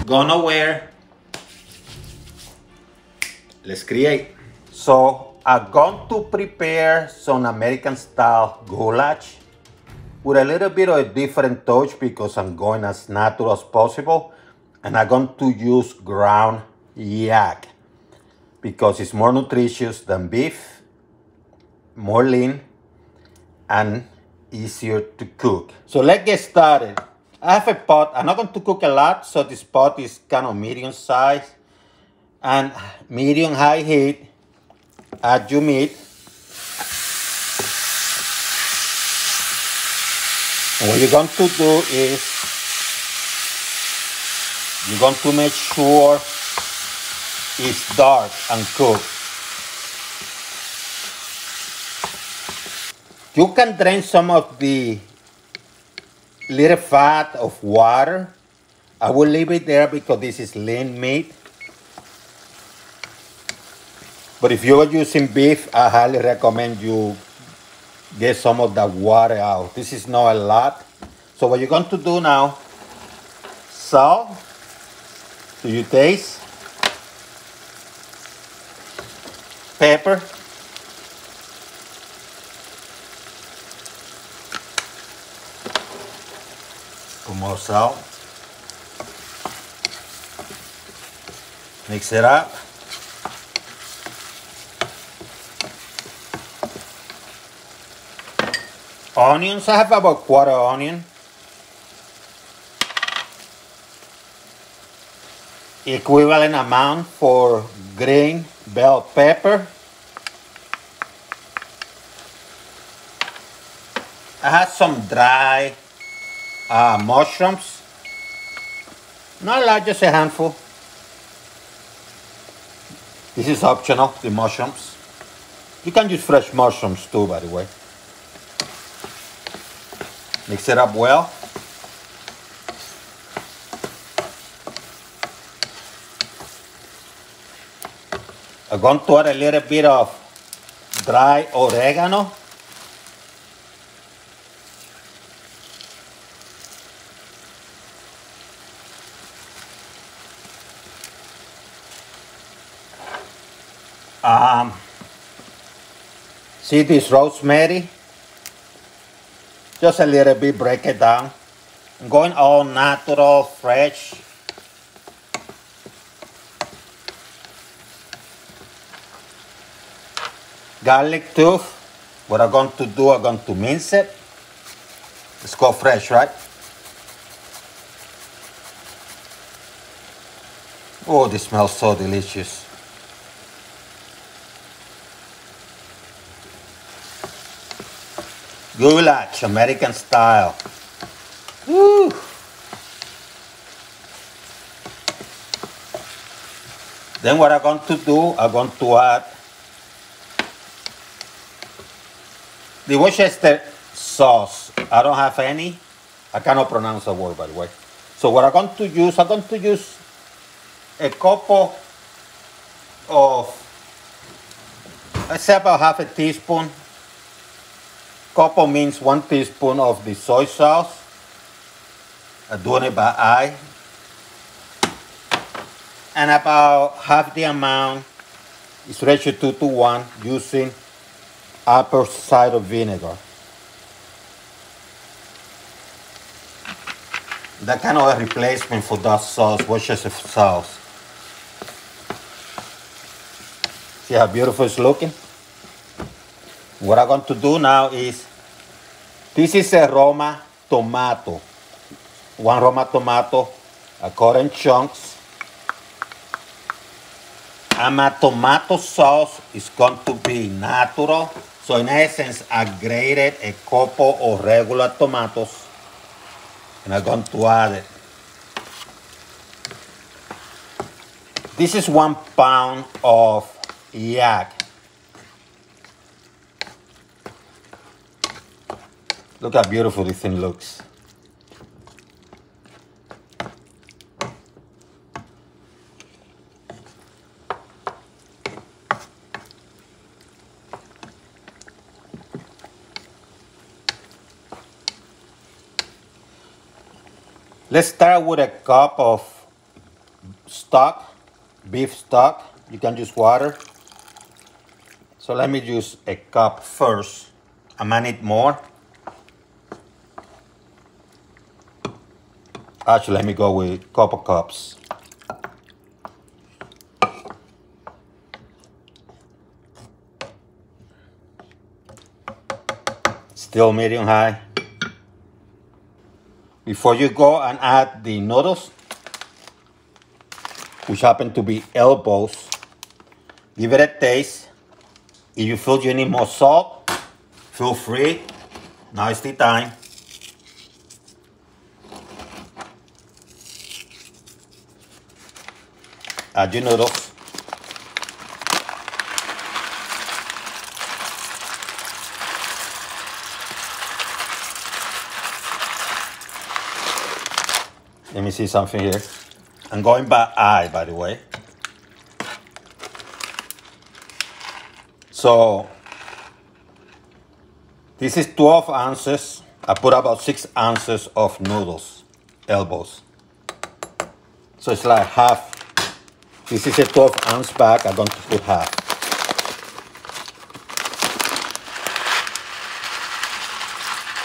go nowhere. Let's create. So I'm going to prepare some American style goulash with a little bit of a different touch because I'm going as natural as possible. And I'm going to use ground yak because it's more nutritious than beef, more lean, and easier to cook. So let's get started. I have a pot. I'm not going to cook a lot, so this pot is kind of medium size and medium high heat. Add your meat. And what you're going to do is you're going to make sure it's dark and cooked. You can drain some of the little fat of water. I will leave it there because this is lean meat. But if you are using beef, I highly recommend you get some of that water out. This is not a lot. So what you're going to do now, salt to your taste, pepper, put more salt, mix it up. Onions, I have about quarter onion. Equivalent amount for green bell pepper. I have some dry mushrooms. Not a lot, just a handful. This is optional, the mushrooms. You can use fresh mushrooms too, by the way. Mix it up well. I'm going to add a little bit of dry oregano. See this rosemary? Just a little bit, break it down. I'm going all natural, fresh. Garlic too. What I'm going to do, I'm going to mince it. Let's go fresh, right? Oh, this smells so delicious. Goulash, American style. Woo. Then what I'm going to do, I'm going to add the Worcestershire sauce. I don't have any. I cannot pronounce the word, by the way. So what I'm going to use a couple of, let's say about half a teaspoon. Couple means 1 teaspoon of the soy sauce. I'm doing it by eye. And about half the amount is ratio 2:1 using apple cider vinegar. That kind of a replacement for that sauce, Worcestershire sauce. See how beautiful it's looking? What I'm going to do now is, this is a Roma tomato. 1 Roma tomato, I cut in chunks. And my tomato sauce is going to be natural. So in essence, I grated a couple of regular tomatoes and I'm going to add it. This is 1 pound of yak. Look how beautiful this thing looks. Let's start with a cup of stock, beef stock. You can use water. So let me use a cup first. I might need more. Actually, let me go with a couple cups. Still medium high. Before you go and add the noodles, which happen to be elbows, give it a taste. If you feel you need more salt, feel free. Now is the time. Add your noodles. Let me see something here. I'm going by eye, by the way. So, this is 12 ounces. I put about 6 ounces of noodles, elbows. So it's like half. This is a 12-ounce bag. I'm going to put half.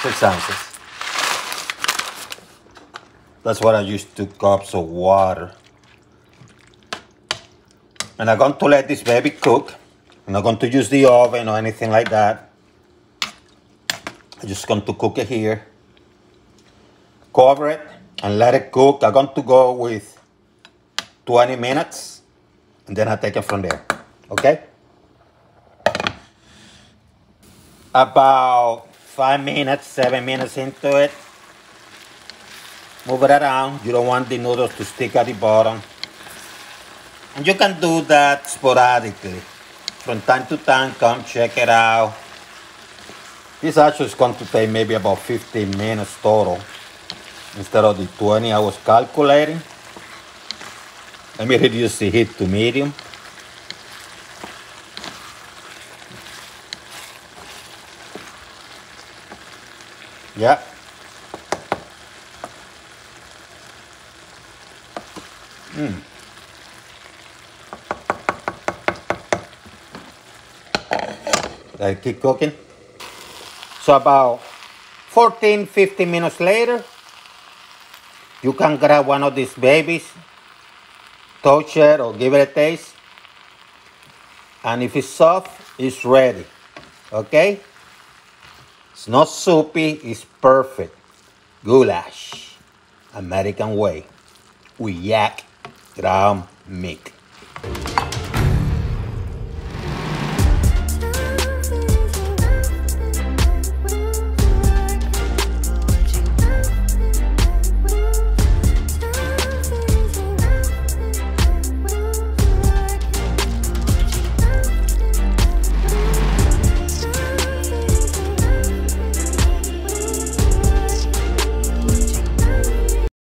Six ounces. That's what I use, 2 cups of water. And I'm going to let this baby cook. I'm not going to use the oven or anything like that. I'm just going to cook it here. Cover it and let it cook. I'm going to go with 20 minutes and then I'll take it from there. Okay? About 5 minutes, 7 minutes into it. Move it around. You don't want the noodles to stick at the bottom. And you can do that sporadically. From time to time, come check it out. This actually is going to take maybe about 15 minutes total instead of the 20 I was calculating. Let me reduce the heat to medium. Yeah. Let it keep cooking. So about 14, 15 minutes later, you can grab one of these babies, touch it or give it a taste. And if it's soft, it's ready. Okay? It's not soupy, it's perfect. Goulash, American way, with yak ground meat.